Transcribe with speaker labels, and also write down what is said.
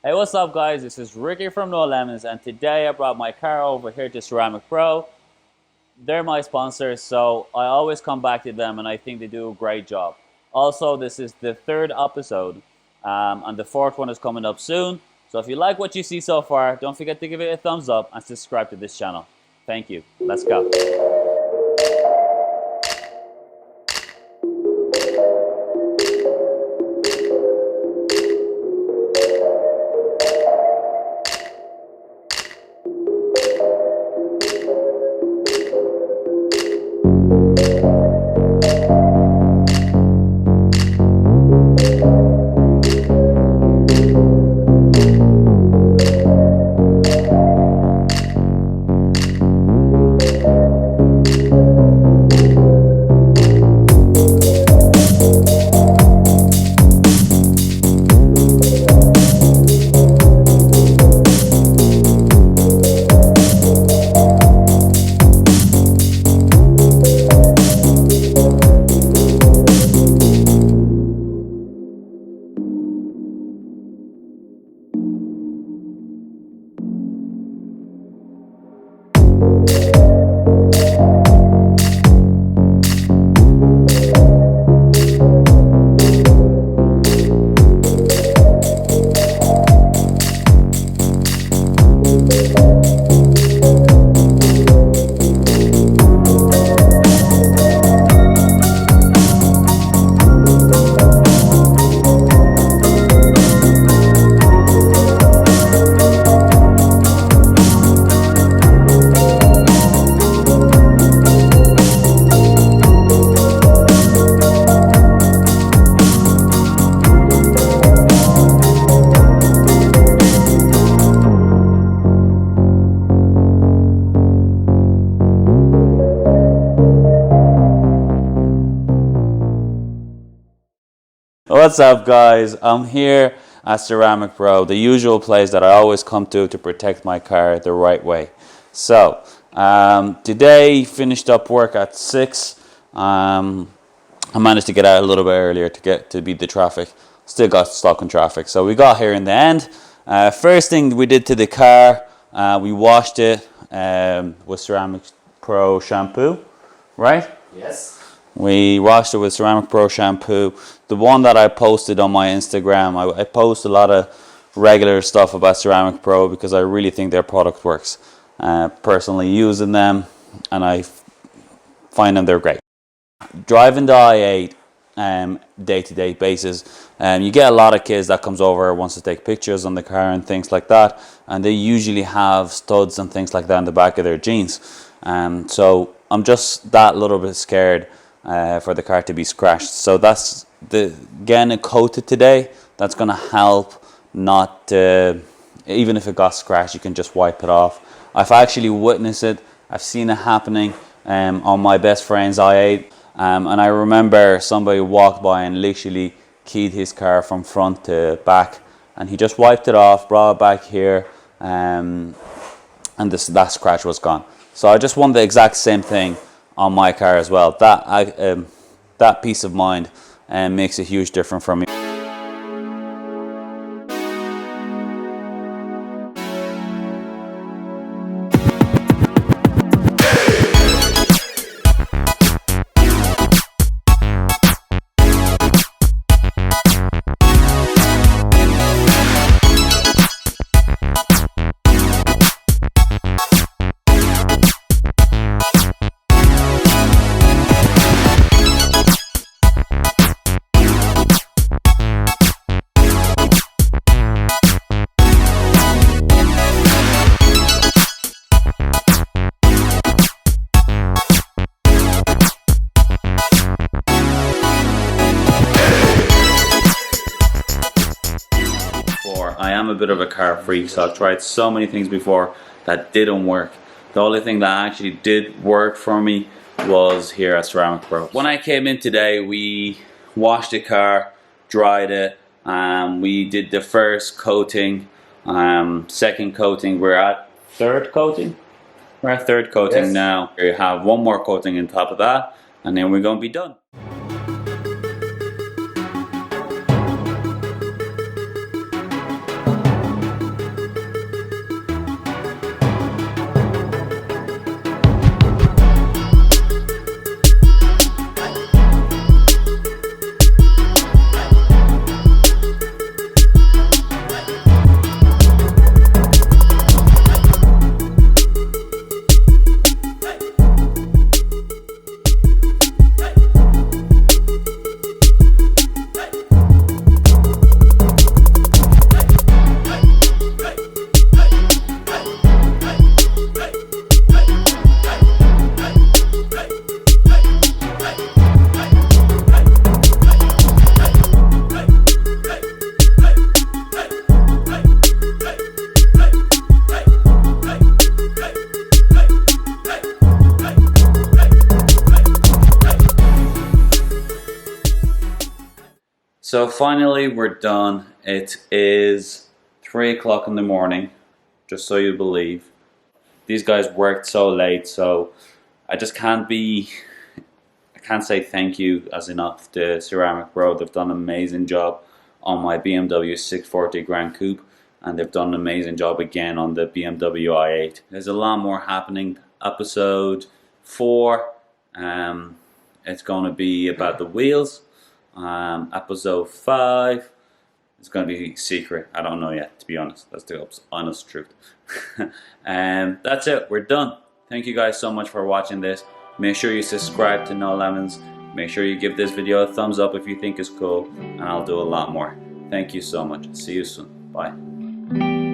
Speaker 1: Hey, what's up, guys? This is Ricky from No Lemons, and today I brought my car over here to Ceramic Pro. They're my sponsors, so I always come back to them, and I think they do a great job. Also, this is the third episode, and the fourth one is coming up soon. So if you like what you see so far, don't forget to give it a thumbs up and subscribe to this channel. Thank you. Let's go. What's up, guys? I'm here at Ceramic Pro, the usual place that I always come to protect my car the right way. So today finished up work at 6. I managed to get out a little bit earlier to beat the traffic. Still got stuck in traffic, so we got here in the end. First thing we did to the car, we washed it with Ceramic Pro shampoo, right?
Speaker 2: Yes.
Speaker 1: We washed it with Ceramic Pro shampoo. The one that I posted on my Instagram, I post a lot of regular stuff about Ceramic Pro because I really think their product works. Personally using them, and I find them they're great. Driving the i8 day-to-day basis, you get a lot of kids that comes over, wants to take pictures on the car and things like that, and they usually have studs and things like that in the back of their jeans. So I'm just that little bit scared for the car to be scratched. So that's getting it coated today. That's going to help not even if it got scratched, you can just wipe it off. I've actually witnessed it. I've seen it happening on my best friend's i8, and I remember somebody walked by and literally keyed his car from front to back, and he just wiped it off, brought it back here, and that scratch was gone. So I just want the exact same thing on my car as well. That peace of mind makes a huge difference for me. I am a bit of a car freak, so I've tried so many things before that didn't work. The only thing that actually did work for me was here at Ceramic Pro. When I came in today, we washed the car, dried it, we did the first coating, second coating, we're at third coating. We're at third coating
Speaker 2: Yes.
Speaker 1: now. We have one more coating on top of that, and then we're going to be done. So finally we're done. It is 3 o'clock in the morning, just so you believe. These guys worked so late, so I just can't I can't say thank you as enough to Ceramic Pro. They've done an amazing job on my BMW 640 Grand Coupe, and they've done an amazing job again on the BMW i8. There's a lot more happening. Episode 4, it's going to be about the wheels. Episode 5 is going to be secret. I don't know yet, to be honest. That's the honest truth. That's it. We're done. Thank you guys so much for watching this. Make sure you subscribe to No Lemons. Make sure you give this video a thumbs up if you think it's cool, and I'll do a lot more. Thank you so much. See you soon. Bye.